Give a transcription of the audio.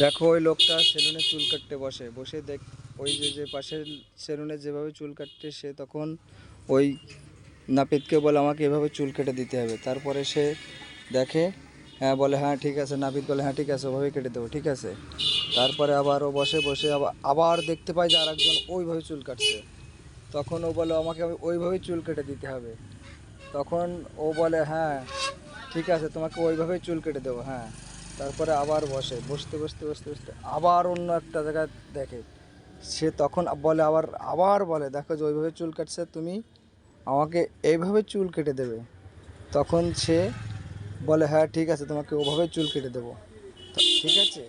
দেখো ওই লোকটা সেলুনে চুল কাটতে বসে বসে দেখ, ওই যে পাশের সেলুনে যেভাবে চুল কাটতে, সে তখন ওই নাপিতকে বলে আমাকে এভাবে চুল কেটে দিতে হবে। তারপরে সে দেখে, হ্যাঁ বলে হ্যাঁ ঠিক আছে, নাপিত বলে হ্যাঁ ঠিক আছে, ওভাবেই কেটে দেবো, ঠিক আছে। তারপরে আবার ও বসে বসে আবার আবার দেখতে পায় যে আরেকজন ওইভাবে চুল কাটছে। তখন ও বলে আমাকে ওইভাবেই চুল কেটে দিতে হবে। তখন ও বলে হ্যাঁ ঠিক আছে, তোমাকে ওইভাবেই চুল কেটে দেবো, হ্যাঁ। তারপরে আবার বসে, বসতে বসতে বসতে বসতে আবার অন্য একটা জায়গায় দেখে। সে তখন বলে আবার আবার বলে দেখো যে ওইভাবে চুল কাটছে, তুমি আমাকে এইভাবে চুল কেটে দেবে। তখন সে বলে হ্যাঁ ঠিক আছে, তোমাকে ওভাবে চুল কেটে দেবো। ঠিক আছে।